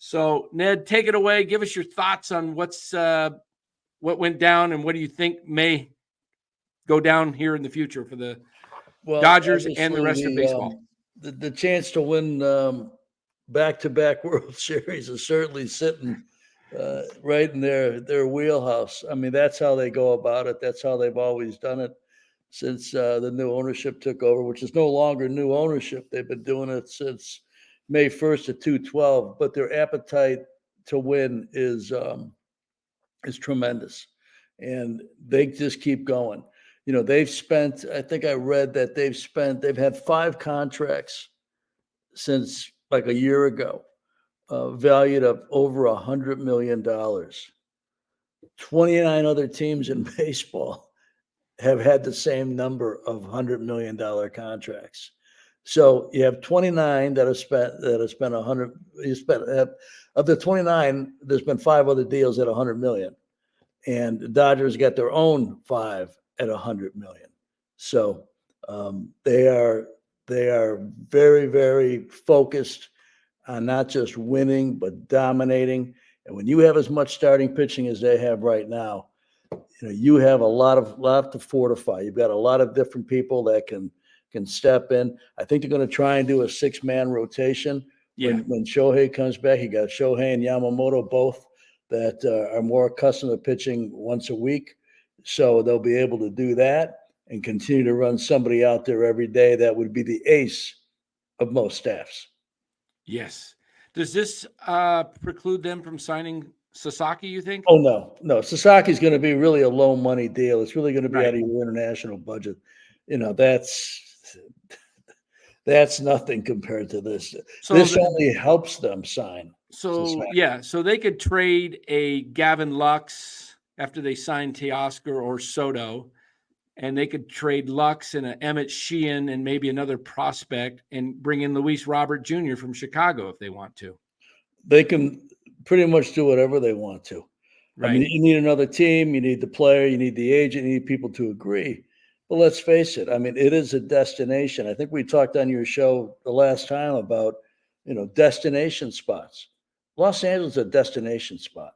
So, Ned, take it away. Give us your thoughts on what went down and what do you think may go down here in the future for the Dodgers and the rest of baseball. The chance to win back-to-back World Series is certainly sitting right in their wheelhouse. I mean, that's how they go about it. That's how they've always done it since the new ownership took over, which is no longer new ownership. They've been doing it since May 1st of 2012, but their appetite to win is tremendous, and they just keep going. You know, they've spent, I think I read that they've had 5 contracts since like a year ago, valued of over $100 million. 29 other teams in baseball have had the same number of $100 million contracts. So you have 29 that have spent 100. Of the 29, there's been 5 other deals at 100 million, and the Dodgers got their own 5 at 100 million. So they are very, very focused on not just winning but dominating. And when you have as much starting pitching as they have right now, you know, you have a lot to fortify. You've got a lot of different people that can step in. I think they're going to try and do a 6-man rotation. When Shohei comes back. You got Shohei and Yamamoto both that are more accustomed to pitching once a week. So they'll be able to do that and continue to run somebody out there every day. That would be the ace of most staffs. Yes. Does this preclude them from signing Sasaki, you think? Oh, no. Sasaki's going to be really a low money deal. It's really going to be out of your international budget. You know, that's nothing compared to this. So this only helps them sign. So, so they could trade a Gavin Lux after they sign Teoscar or Soto, and they could trade Lux and an Emmett Sheehan and maybe another prospect and bring in Luis Robert Jr. from Chicago if they want to. They can pretty much do whatever they want to. Right. I mean, you need another team, you need the player, you need the agent, you need people to agree. But let's face it, I mean, it is a destination. I think we talked on your show the last time about, you know, destination spots. Los Angeles is a destination spot.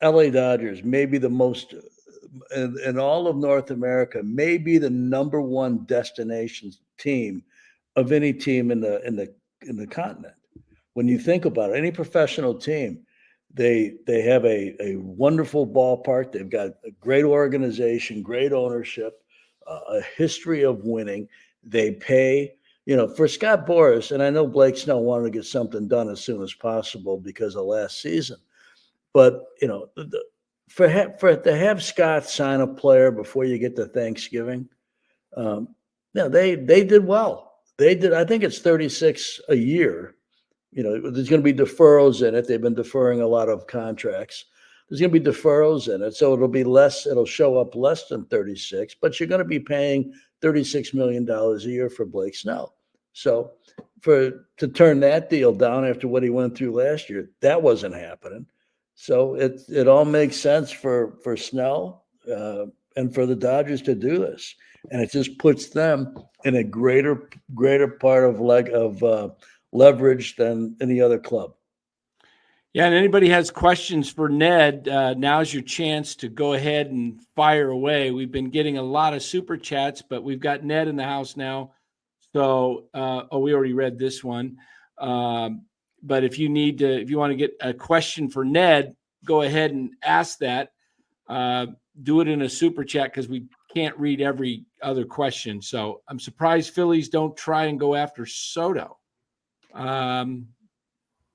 LA Dodgers may be the most, in all of North America, may be the number 1 destination team of any team in the continent. When you think about it, any professional team, they have a wonderful ballpark. They've got a great organization, great ownership, a history of winning. They pay, you know, for Scott Boras, and I know Blake Snell wanted to get something done as soon as possible because of last season. But, you know, to have Scott sign a player before you get to Thanksgiving, they did well. They did. I think it's 36 a year. You know, there's going to be deferrals in it. They've been deferring a lot of contracts. There's going to be deferrals in it. So it'll be less. It'll show up less than 36, but you're going to be paying $36 million a year for Blake Snell. So to turn that deal down after what he went through last year, that wasn't happening. So it all makes sense for Snell and for the Dodgers to do this. And it just puts them in a greater part of leverage than any other club. Yeah, and anybody has questions for Ned, now's your chance to go ahead and fire away. We've been getting a lot of super chats, but we've got Ned in the house now. So, we already read this one. But if you want to get a question for Ned, go ahead and ask that. Do it in a super chat because we can't read every other question. So I'm surprised Phillies don't try and go after Soto.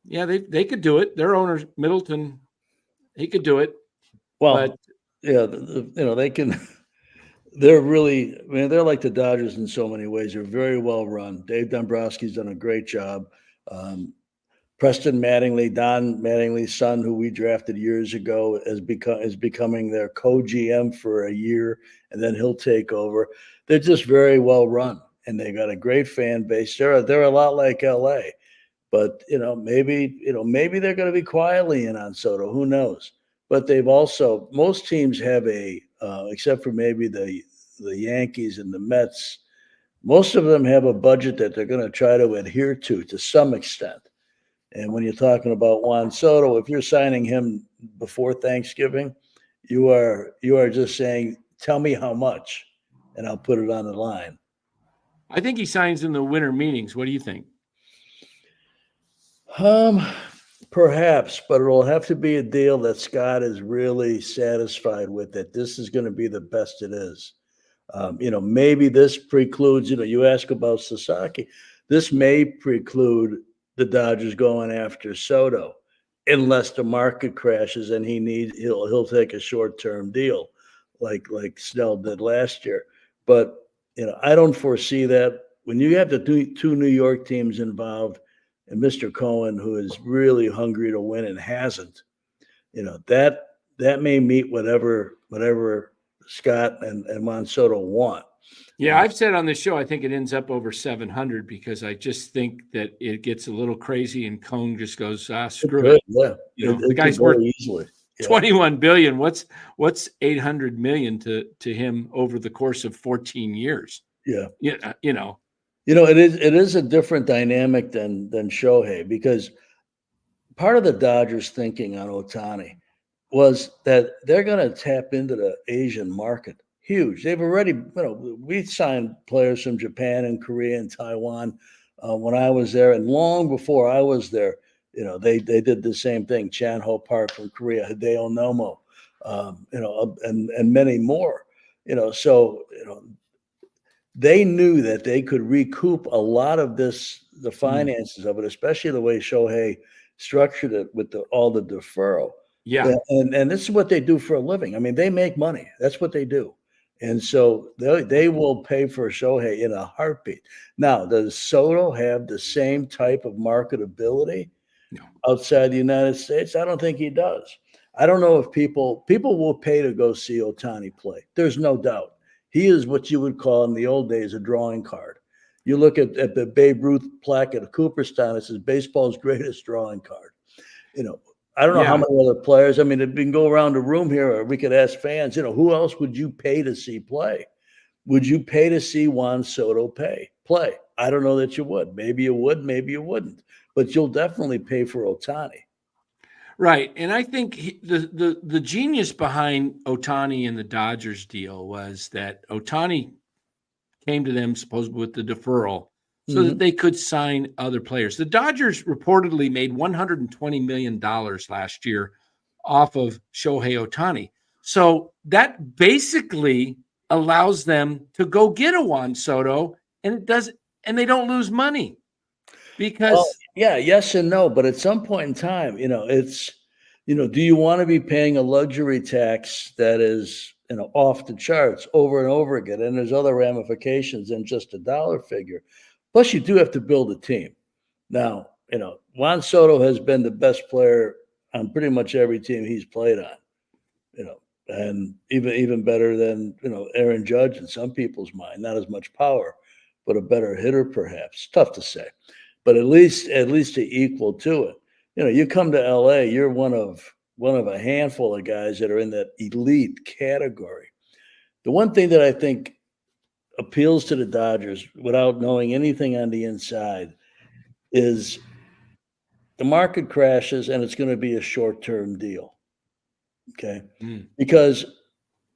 Yeah, they could do it. Their owner, Middleton, he could do it. Well, yeah, they can. They're really, I mean, they're like the Dodgers in so many ways. They're very well run. Dave Dombrowski's done a great job. Preston Mattingly, Don Mattingly's son, who we drafted years ago, is becoming their co-GM for a year, and then he'll take over. They're just very well run, and they got a great fan base. They're a lot like LA, but maybe they're going to be quietly in on Soto. Who knows? But they've also, most teams have except for maybe the Yankees and the Mets, most of them have a budget that they're going to try to adhere to some extent. And when you're talking about Juan Soto, if you're signing him before Thanksgiving, you are just saying, tell me how much, and I'll put it on the line. I think he signs in the winter meetings. What do you think? Perhaps, but it'll have to be a deal that Scott is really satisfied with, that this is going to be the best it is. Maybe this precludes, you ask about Sasaki, this may preclude the Dodgers going after Soto unless the market crashes and he'll take a short-term deal like Snell did last year. But, I don't foresee that. When you have the two New York teams involved and Mr. Cohen, who is really hungry to win and hasn't, that may meet whatever Scott and Juan Soto want. Yeah, I've said on this show, I think it ends up over 700 because I just think that it gets a little crazy and Cohn just goes, screw it. Yeah, the guy's worth easily 21 billion. What's 800 million to him over the course of 14 years? Yeah. It is a different dynamic than Shohei, because part of the Dodgers thinking on Ohtani was that they're going to tap into the Asian market. Huge. They've already, we signed players from Japan and Korea and Taiwan when I was there. And long before I was there, they did the same thing. Chan Ho Park from Korea, Hideo Nomo, and many more. They knew that they could recoup a lot of this, the finances of it, especially the way Shohei structured it with all the deferral. Yeah. And this is what they do for a living. I mean, they make money. That's what they do. And so they will pay for Shohei in a heartbeat. Now, does Soto have the same type of marketability outside the United States? I don't think he does. I don't know if people will pay to go see Ohtani play. There's no doubt. He is what you would call in the old days a drawing card. You look at the Babe Ruth plaque at Cooperstown, it says baseball's greatest drawing card. I don't know how many other players. I mean, we can go around the room here, or we could ask fans, who else would you pay to see play? Would you pay to see Juan Soto play? I don't know that you would. Maybe you would, maybe you wouldn't. But you'll definitely pay for Ohtani. Right. And I think the genius behind Ohtani and the Dodgers deal was that Ohtani came to them supposedly with the deferral so that they could sign other players. The Dodgers reportedly made $120 million last year off of Shohei Ohtani. So that basically allows them to go get a Juan Soto, and they don't lose money because yes and no. But at some point in time, it's, do you want to be paying a luxury tax that is, off the charts over and over again? And there's other ramifications than just a dollar figure. Plus, you do have to build a team. Now, Juan Soto has been the best player on pretty much every team he's played on, and even better than, Aaron Judge in some people's mind. Not as much power, but a better hitter, perhaps. Tough to say, but at least to equal to it. You come to LA, you're one of a handful of guys that are in that elite category. The one thing that I think appeals to the Dodgers without knowing anything on the inside is the market crashes and it's going to be a short-term deal. Okay. Because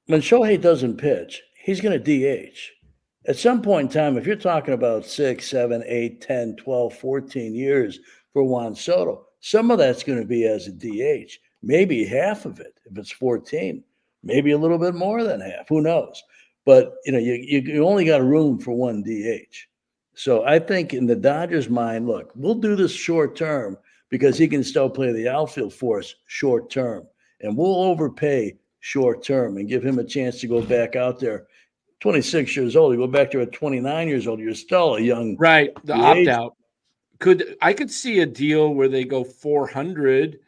when Shohei doesn't pitch, he's going to DH. At some point in time, if you're talking about 6, 7, 8, 10, 12, 14 years for Juan Soto, some of that's going to be as a DH, maybe half of it if it's 14, maybe a little bit more than half. Who knows? But, you only got room for one DH. So I think in the Dodgers' mind, look, we'll do this short term because he can still play the outfield for us short term. And we'll overpay short term and give him a chance to go back out there. 26 years old, you go back there at 29 years old, you're still a young. Right. The opt out. I could see a deal where they go 400,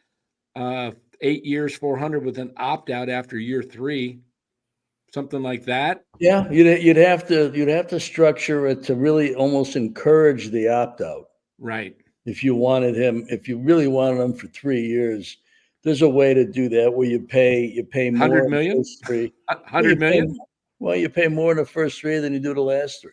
8 years, 400 with an opt out after year 3. Something like that. Yeah, you'd have to structure it to really almost encourage the opt out. Right. If you really wanted him for 3 years, there's a way to do that where you pay more 100 million. in the first 3. 100 million. You pay more in the first 3 than you do the last 3.